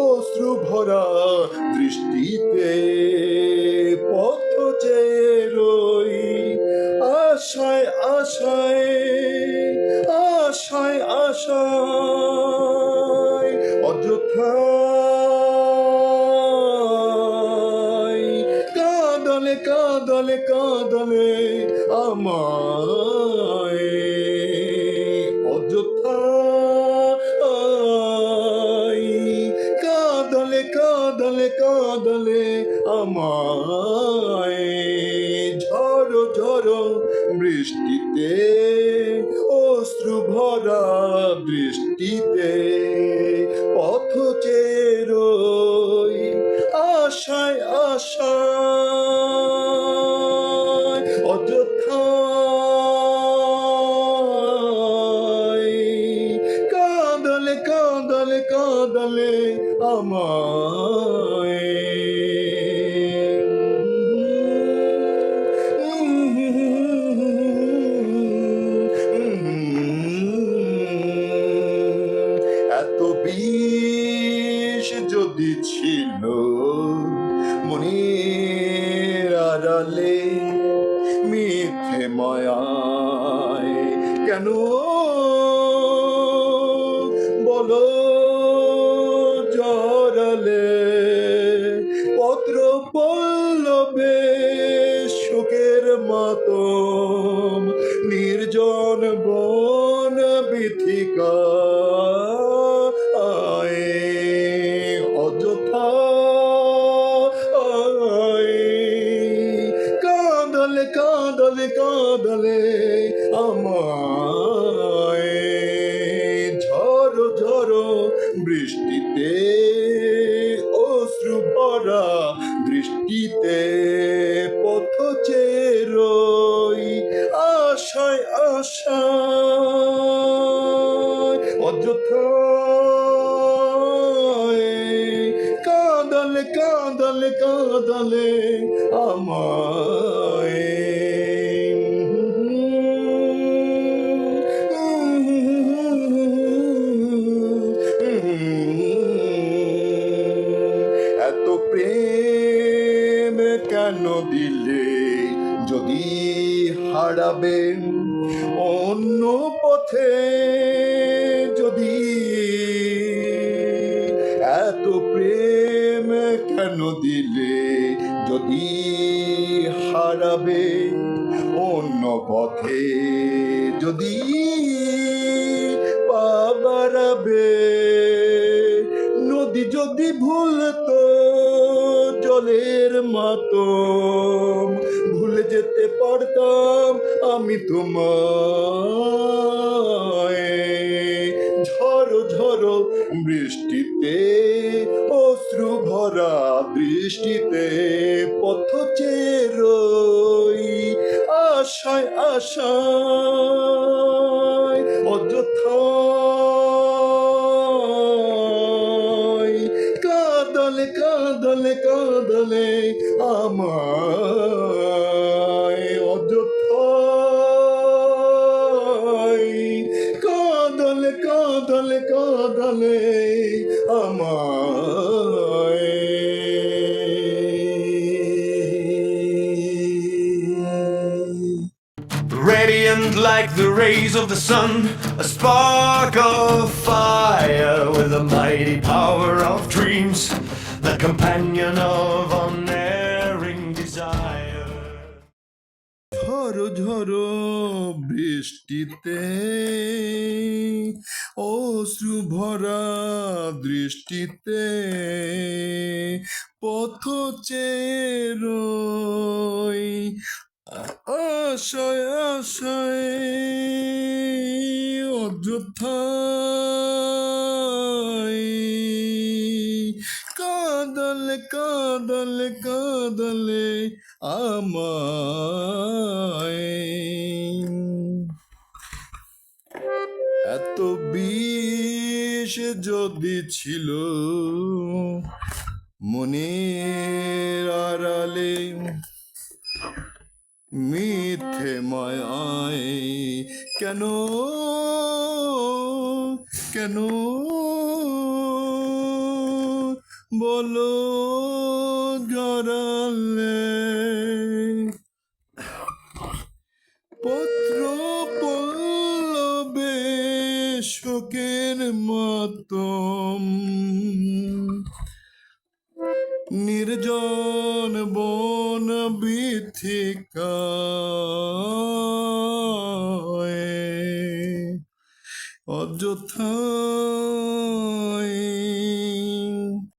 অশ্রু ভরা দৃষ্টিতে পথ চেয়ে রই, আশায় আশায় আশায় আশায় অযথায় কাঁদলে কাঁদলে কাঁদলে আমায়, অযথায় কাঁদলে কাঁদলে কাঁদলে আমায়। ঝড়ো ঝড়ো বৃষ্টিতে অশ্রু ভরা দৃষ্টিতে পথ চেয়ে রই, আশায় আশায় অযথায় কাঁদলে কাঁদলে কাঁদলে আমায়। এত বিষ যদি ছিল মনের আড়ালে, মিথ্যে মায়ায় কেন বলো জড়ালে, পত্র পল্লবে শোকের মাতম নির্জন বন বিথিকা, অযথায় কাঁদলে কাঁদলে কাঁদলে আমায়। ঝড়ো ঝড়ো বৃষ্টিতে অশ্রু ভরা দৃষ্টিতে পথ চেয়ে রই, আশায় আশায় অযথায় কাঁদলে কাঁদলে কাঁদলে আমায়। এত প্রেম কেন দিলে যদি হারাবেন অন্য পথে, যদি এত প্রেম কেন দিলে যদি হারাবে অন্য পথে, যদি পা বাড়াবে নদী যদি ভুলতো জলের মাতম, ভুলে যেতে পারতাম আমি তোমায়। ঝড়ো ঝড়ো বৃষ্টিতে অশ্রু ভরা দৃষ্টিতে পথ চেয়ে রই, আশায় আশায় অযথায় কাঁদলে কাঁদলে কাঁদলে আমায়, অযথায় কাঁদলে কাঁদলে কাঁদলে আমায়। Radiant like the rays of the sun, a spark of fire with a mighty power of dreams, the companion of unerring desire. ঝড়ো ঝড়ো বৃষ্টিতে অশ্রু ভরা দৃষ্টিতে পথ চেয়ে রই, আশায় আশায় অযথায় কাঁদলে কাঁদলে কাঁদলে আমায়। এত বিষ যদি ছিল মনের আড়ালে, মিথ্যে মায়ায় কেন কেন বলো জড়ালে পত্র পল্লবে শোকের মাতম নির্জন বন বিথিকায় অযথা